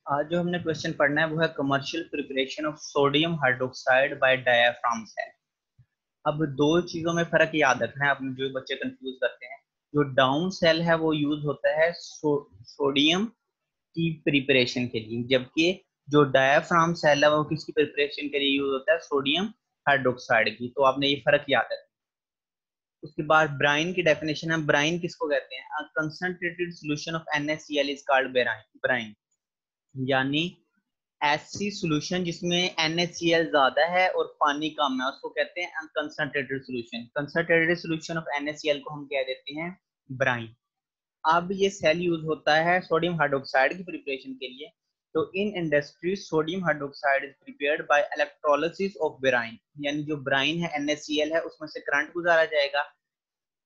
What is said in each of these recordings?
आज जो हमने क्वेश्चन पढ़ना है वो है commercial preparation of sodium hydroxide by diaphragm cell. अब दो चीजों में फर्क याद रखना है, अपने जो बच्चे कंफ्यूज करते हैं। जो डाउन सेल है वो यूज होता है सोडियम की प्रिपरेशन के लिए, जबकि जो डायाफ्राम सेल है वो किसकी प्रिपरेशन के लिए यूज होता है, सोडियम हाइड्रोक्साइड की। तो आपने ये फर्क याद रखना। उसके बाद ब्राइन की डेफिनेशन है। ब्राइन किसको कहते हैं? Concentrated solution of NaCl is called brine. यानी ऐसी सॉल्यूशन जिसमें NaCl ज्यादा है और पानी कम है उसको कहते हैं unconcentrated solution. Concentrated solution of NaCl को हम कह देते हैं ब्राइन। अब ये सेल यूज होता है सोडियम हाइड्रोक्साइड की प्रिपरेशन के लिए। तो in industries sodium hydroxide is prepared by electrolysis of brine. यानी जो ब्राइन है NaCl है उसमें से करंट गुजारा जाएगा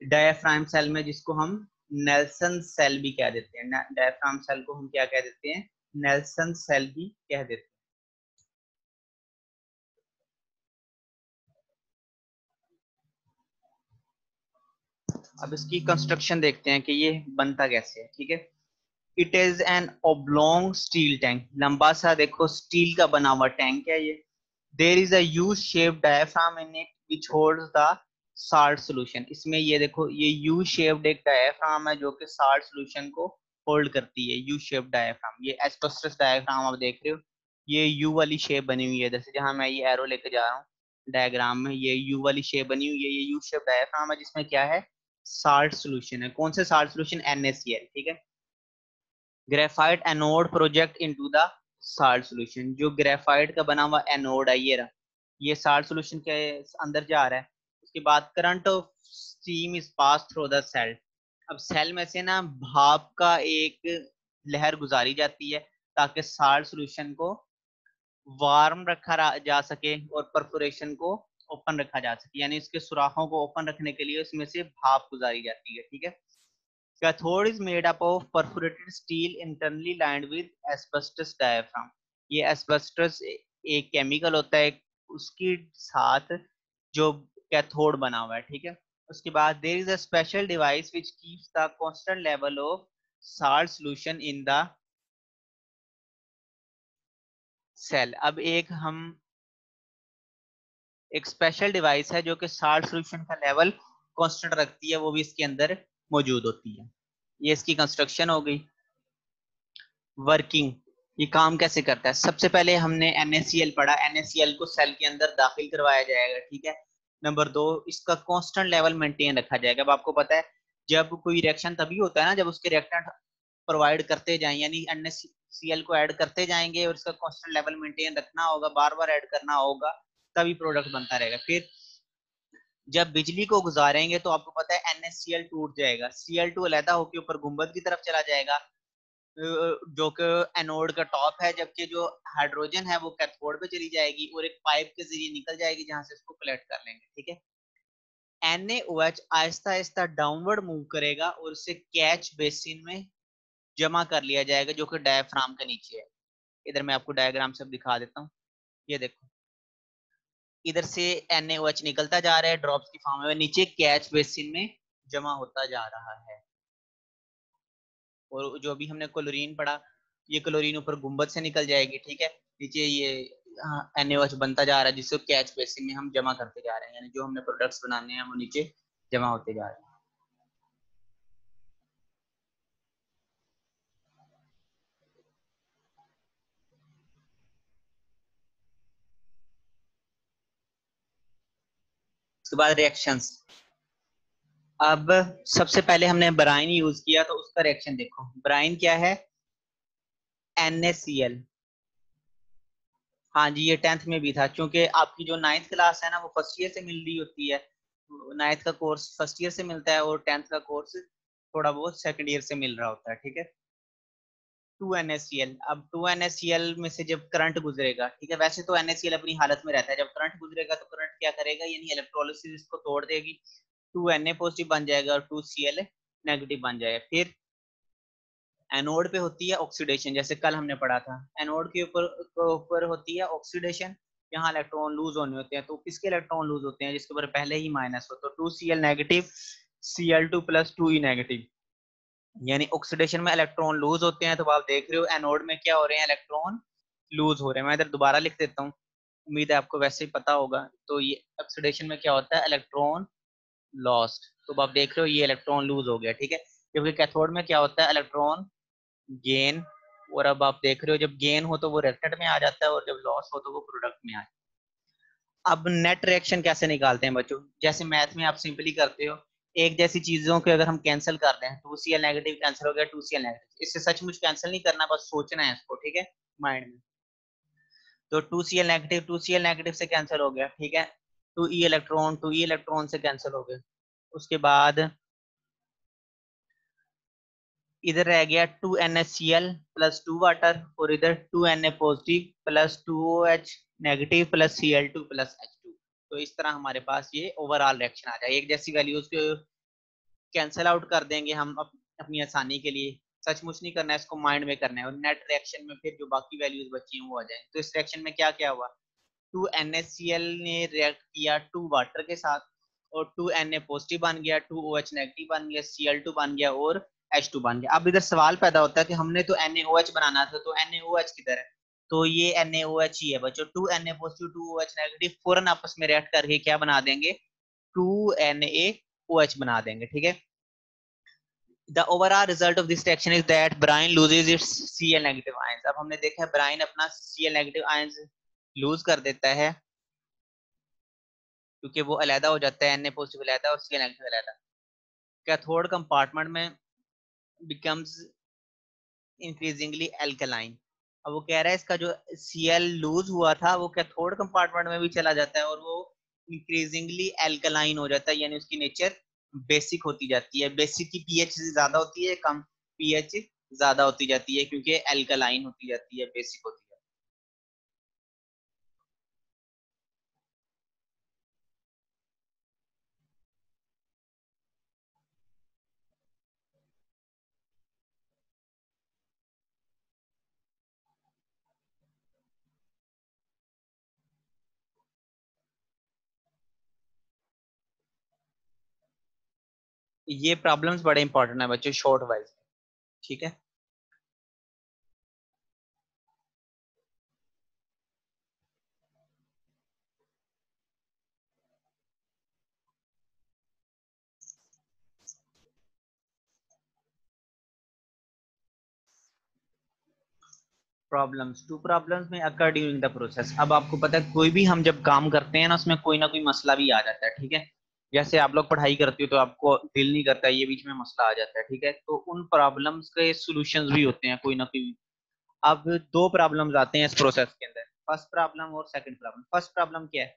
डायाफ्राम सेल में, जिसको हम नेल्सन सेल भी कह देते हैं। डायाफ्राम सेल को हम क्या कह देते हैं? नेल्सन सेल भी कह देते हैं। अब इसकी कंस्ट्रक्शन देखते हैं कि ये बनता कैसे है। ठीक है, it is an oblong steel tank. लंबा सा देखो स्टील का बना हुआ टैंक है ये। There is a U shape diaphragm in it which holds the salt solution. इसमें ये देखो ये यू शेप्ड एक डायफ्राम है जो कि साल्ट सोल्यूशन को होल्ड करती है। यू शेप डायफ्राम, ये एस्बेस्टस डायफ्राम आप देख रहे हो। ये यू वाली शेप बनी हुई है, जैसे जहां मैं ये एरो लेके जा रहा हूँ डायग्राम में, ये यू वाली शेप बनी हुई है। ये यू शेप डायफ्राम है जिसमें क्या है, साल्ट सोल्यूशन है। कौन से साल्ट सोल्यूशन? NaCl। ठीक है, graphite anode project into the salt solution. जो ग्रेफाइट का बना हुआ एनोड है ये रहा, ये साल्ट सॉल्यूशन के अंदर जा रहा है। उसके बाद current of steam is pass through the cell. अब सेल में से ना भाप का एक लहर गुजारी जाती है ताकि साल्ट सॉल्यूशन को वार्म रखा जा सके और परफोरेशन को ओपन रखा जा सके। यानी इसके सुराखों को ओपन रखने के लिए उसमें से भाप गुजारी जाती है। ठीक है, cathode is made up of perforated steel internally lined with asbestos diaphragm. ये एस्बेस्टस एक केमिकल होता है उसके साथ जो कैथोड बना हुआ है। ठीक है, उसके बाद there is a special device which keeps the constant level of salt solution in the cell. अब एक स्पेशल डिवाइस है जो कि साल्ट सॉल्यूशन का लेवल कांस्टेंट रखती है, वो भी इसके अंदर मौजूद होती है। ये इसकी कंस्ट्रक्शन हो गई। वर्किंग, ये काम कैसे करता है? सबसे पहले हमने NaCl पढ़ा। NaCl को सेल के अंदर दाखिल करवाया जाएगा। ठीक है, नंबर दो, इसका कांस्टेंट लेवल मेंटेन रखा जाएगा। अब आपको पता है जब कोई रिएक्शन तभी होता है ना जब उसके रिएक्टेंट प्रोवाइड करते जाएं, यानी NaCl को ऐड करते जाएंगे और इसका कांस्टेंट लेवल मेंटेन रखना होगा, बार बार ऐड करना होगा, तभी प्रोडक्ट बनता रहेगा। फिर जब बिजली को गुजारेंगे तो आपको पता है NaCl टूट जाएगा, Cl2 अलहदा होकर ऊपर गुंबद की तरफ चला जाएगा जो कि एनोड का टॉप है, जबकि जो हाइड्रोजन है वो कैथोड पे चली जाएगी और एक पाइप के जरिए निकल जाएगी जहां से इसको कलेक्ट कर लेंगे। ठीक है, NaOH Aahista Aahista downward move करेगा और उसे कैच बेसिन में जमा कर लिया जाएगा जो कि डायफ्राम के नीचे है। इधर मैं आपको डायग्राम से दिखा देता हूँ। ये देखो इधर से NaOH निकलता जा रहा है ड्रॉप्स की फॉर्म में, नीचे कैच बेसिन में जमा होता जा रहा है। और जो भी हमने क्लोरीन पढ़ा, ये क्लोरीन ऊपर गुंबद से निकल जाएगी। ठीक है, नीचे ये NaOH बनता जा रहा है जिसको कैच बेसिन में हम जमा करते जा रहे हैं, यानी जो हमने प्रोडक्ट्स बनाने हैं वो नीचे जमा होते जा रहे हैं। उसके बाद रिएक्शंस। अब सबसे पहले हमने ब्राइन यूज किया तो उसका रिएक्शन देखो। ब्राइन क्या है? NaCl। हाँ जी, ये 10th में भी था, क्योंकि आपकी जो 9th क्लास है ना वो फर्स्ट ईयर से मिल रही होती है। 9th का कोर्स फर्स्ट ईयर से मिलता है और 10th का कोर्स थोड़ा बहुत सेकंड ईयर से मिल रहा होता है। ठीक है, 2NaCl। अब 2NaCl में से जब करंट गुजरेगा, ठीक है, वैसे तो NaCl अपनी हालत में रहता है, जब करंट गुजरेगा तो करंट क्या करेगा, यानी इलेक्ट्रोलिसिस इसको तोड़ देगी, 2Na पॉजिटिव बन जाएगा और 2Cl नेगेटिव बन जाएगा। फिर एनोड पे होती है ऑक्सीडेशन, जैसे कल हमने पढ़ा था। एनोड के ऊपर होती है ऑक्सीडेशन, यहाँ इलेक्ट्रॉन लूज होने होते हैं। तो किसके इलेक्ट्रॉन लूज होते हैं? जिसके ऊपर पहले ही माइनस हो, तो 2Cl negative, Cl2 plus 2E negative. यानी ऑक्सीडेशन में इलेक्ट्रॉन लूज होते हैं, तो आप देख रहे हो एनोड में क्या हो रहे हैं, इलेक्ट्रॉन लूज हो रहे हैं। मैं इधर दोबारा लिख देता हूँ, उम्मीद है आपको वैसे ही पता होगा। तो ये ऑक्सीडेशन में क्या होता है, इलेक्ट्रॉन लॉस्ट। तो आप देख रहे हो ये इलेक्ट्रॉन लूज हो गया, ठीक है। क्योंकि कैथोड में क्या होता है, इलेक्ट्रॉन गेन। और अब आप देख रहे हो जब गेन हो तो वो रिएक्टेंट में आ जाता है, और जब लॉस हो तो वो प्रोडक्ट में आ जाता है। अब नेट रिएक्शन कैसे निकालते हैं बच्चों, जैसे मैथ में आप सिंपली करते हो, एक जैसी चीजों के अगर हम कैंसिल कर दें, 2Cl नेगेटिव कैंसिल हो गया 2Cl नेगेटिव, इससे सचमुच कैंसिल नहीं करना, बस सोचना है इसको, ठीक है, माइंड में। तो 2Cl नेगेटिव से कैंसिल हो गया, ठीक है। 2E इलेक्ट्रॉन से कैंसिल हो गया। उसके बाद इधर रह गया 2NaCl प्लस 2 वाटर, और इधर 2Na positive plus 2OH negative plus Cl2 plus H2। तो इस तरह हमारे पास ये ओवरऑल रिएक्शन आ जाए, एक जैसी वैल्यूज को कैंसिल आउट कर देंगे हम अपनी आसानी के लिए। सचमुच नहीं करना है, इसको माइंड में करना है, और नेट रिएक्शन में फिर जो बाकी वैल्यूज बची हैं वो आ जाए। तो इस रिएक्शन में क्या क्या हुआ, 2NaCl ने रिएक्ट किया 2 वाटर के साथ, और 2Na पॉजिटिव बन गया, 2OH नेगेटिव बन गया, Cl2 बन गया, और H2 बन गया। अब इधर सवाल पैदा होता है कि हमने तो NaOH बनाना था, तो NaOH किधर है। तो ये NaOH ही है बच्चों। 2Na पॉजिटिव 2OH नेगेटिव फौरन आपस में रिएक्ट करके क्या बना देंगे, 2NaOH बना देंगे, ठीक है। The overall result of this reaction is that brine loses its Cl negative ions। अब हमने देखा है ब्राइन अपना Cl negative ions लूज कर देता है, क्योंकि वो अलहदा हो जाता है, Na पॉजिटिव अलहदा और Cl नेगेटिव अलहदा। कैथोड कंपार्टमेंट में becomes increasingly alkaline। अब वो कह रहा है इसका जो Cl लूज हुआ था वो कैथोड कंपार्टमेंट में भी चला जाता है, और वो इंक्रीजिंगली एल्कलाइन हो जाता है, यानी उसकी नेचर बेसिक होती जाती है। बेसिक की पीएच ज्यादा होती है, कम पीएच ज्यादा होती जाती है, क्योंकि एल्कलाइन होती जाती है, बेसिक होती है। ये प्रॉब्लम्स बड़े इंपॉर्टेंट है बच्चों, शॉर्ट वाइज, ठीक है। प्रॉब्लम्स, टू प्रॉब्लम्स में अकर ड्यूरिंग द प्रोसेस। अब आपको पता है कोई भी हम जब काम करते हैं ना कोई मसला भी आ जाता है, ठीक है। जैसे आप लोग पढ़ाई करते हो तो आपको दिल नहीं करता, ये बीच में मसला आ जाता है, ठीक है। तो उन प्रॉब्लम्स के सॉल्यूशंस भी होते हैं कोई ना कोई। अब दो प्रॉब्लम्स आते हैं इस प्रोसेस के अंदर, फर्स्ट प्रॉब्लम और सेकंड प्रॉब्लम। फर्स्ट प्रॉब्लम क्या है,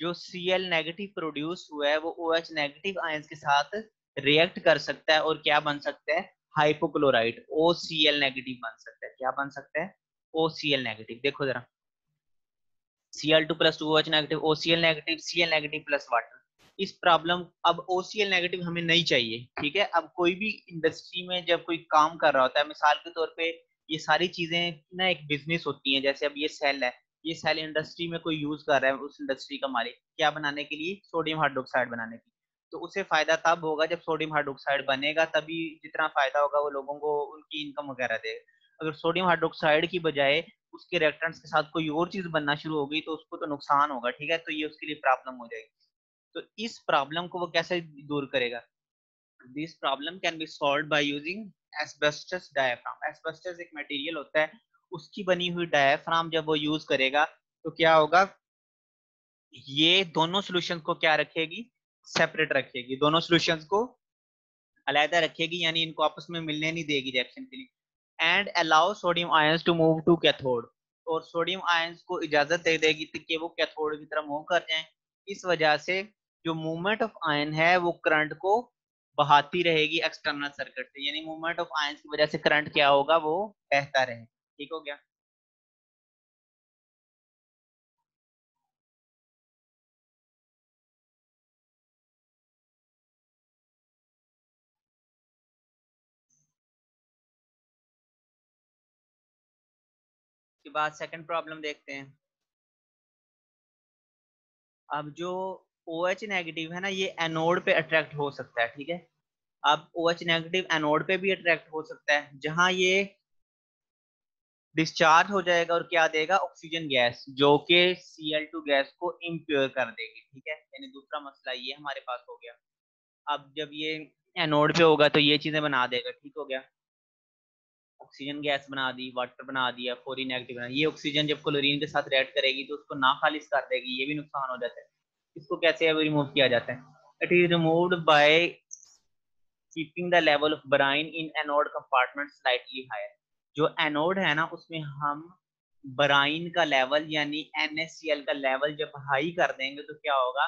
जो Cl नेगेटिव प्रोड्यूस हुआ है वो OH नेगेटिव आयंस के साथ रिएक्ट कर सकता है, और क्या बन सकता है, हाइपोक्लोराइड OCl नेगेटिव बन सकता है। क्या बन सकता है, OCl नेगेटिव। देखो जरा, Cl2 plus 2OH negative, OCl negative, Cl negative plus water. इस प्रॉब्लम, अब OCl नेगेटिव हमें नहीं चाहिए, ठीक है। अब कोई भी इंडस्ट्री में जब कोई काम कर रहा होता है, मिसाल के तौर पे ये सारी चीजें ना एक बिजनेस होती हैं, जैसे अब ये सेल है, ये सेल इंडस्ट्री में कोई यूज कर रहा है, उस इंडस्ट्री का मालिक क्या बनाने के लिए, सोडियम हाइड्रोक्साइड बनाने के लिए। तो उसे फायदा तब होगा जब सोडियम हाइड्रोक्साइड बनेगा, तभी जितना फायदा होगा वो लोगों को उनकी इनकम वगैरह देगा। अगर सोडियम हाइड्रोक्साइड की बजाय उसके रिएक्टेंट्स के साथ कोई और चीज बनना शुरू हो गई तो उसको तो नुकसान होगा, ठीक है। तो ये उसके लिए प्रॉब्लम हो जाएगी। तो इस प्रॉब्लम को वो कैसे दूर करेगा, this problem can be solve by using asbestos diaphragm. Asbestos एक मटेरियल होता है, उसकी बनी हुई डायाफ्राम जब वो यूज करेगा तो क्या होगा, ये दोनों सॉल्यूशंस को क्या रखेगी, सेपरेट रखेगी, दोनों सॉल्यूशंस को अलहदा रखेगी, यानी इनको आपस में मिलने नहीं देगी रिएक्शन के लिए। And allow sodium ions to move to cathode, और सोडियम आयंस को इजाजत दे देगी कि वो कैथोड की तरफ मूव कर जाएं। इस वजह से जो मूवमेंट ऑफ आयन है वो करंट को बहाती रहेगी एक्सटर्नल सर्किट से, यानी मूवमेंट ऑफ आयंस की वजह से करंट क्या होगा, वो बहता रहे। ठीक हो गया। उसके बाद सेकंड प्रॉब्लम देखते हैं। अब जो OH नेगेटिव है ना, ये एनोड पे अट्रैक्ट हो सकता है, ठीक है। अब OH नेगेटिव एनोड पे भी अट्रैक्ट हो सकता है, जहां ये डिस्चार्ज हो जाएगा और क्या देगा, ऑक्सीजन गैस, जो कि Cl2 गैस को इम्प्योर कर देगी। ठीक है, यानी दूसरा मसला ये हमारे पास हो गया। अब जब ये एनोड पे होगा तो ये चीजें बना देगा, ठीक हो गया, ऑक्सीजन गैस बना दी, वाटर बना दिया, फोरी नेगेटिव बना, ये ऑक्सीजन जब क्लोरीन के साथ रिएक्ट करेगी तो उसको ना खालिज कर देगी, ये भी नुकसान हो जाता है। इसको कैसे अब रिमूव किया जाता है? It is removed by keeping the level of brine in anode compartment slightly higher. जो एनोड है ना उसमें हम ब्राइन का लेवल यानी NaCl का लेवल जब हाई कर देंगे तो क्या होगा,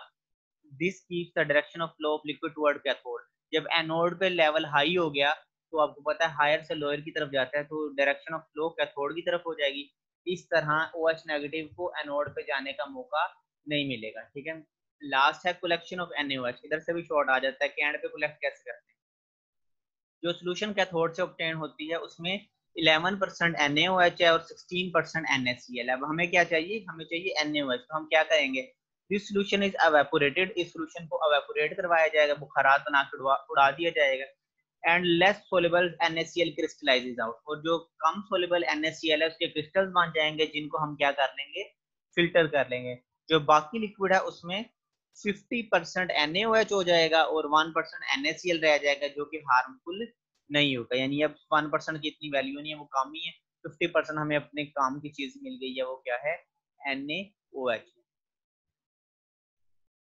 this keeps the direction of flow of liquid toward cathode. जब एनोड पे लेवल हाई हो गया तो आपको पता है हायर से लोअर की तरफ जाता है, तो डायरेक्शन ऑफ फ्लो कैथोड की तरफ हो जाएगी। इस तरह OH नेगेटिव को एनोड पे जाने का मौका नहीं मिलेगा। ठीक है, लास्ट है कलेक्शन ऑफ NaOH। इधर से भी शॉर्ट आ जाता है कि एंड पे कलेक्ट कैसे करते हैं। जो सोल्यूशन कैथोड से ऑब्टेन होती है उसमें 11% NaOH है और 16% NaCl। अब हमें क्या चाहिए, हमें चाहिए NaOH। तो हम क्या करेंगे, दिस सोल्यूशन इज एवेपोरेटेड, इस सोल्यूशन को एवेपोरेट करवाया जाएगा, बुखारात बना के उड़ा दिया जाएगा। And less soluble NaCl crystallises out, और जो कम सोलेबल NaCl है उसके क्रिस्टल्स बन जाएंगे, जिनको हम क्या कर लेंगे, फिल्टर कर लेंगे। जो बाकी लिक्विड है उसमें 50% NaOH हो जाएगा और 1% NaCl रह जाएगा, जो कि हार्मफुल नहीं होगा। यानी अब 1% की इतनी वैल्यू नहीं है, वो कम ही है। 50% हमें अपने काम की चीज मिल गई है, वो क्या है, NaOH।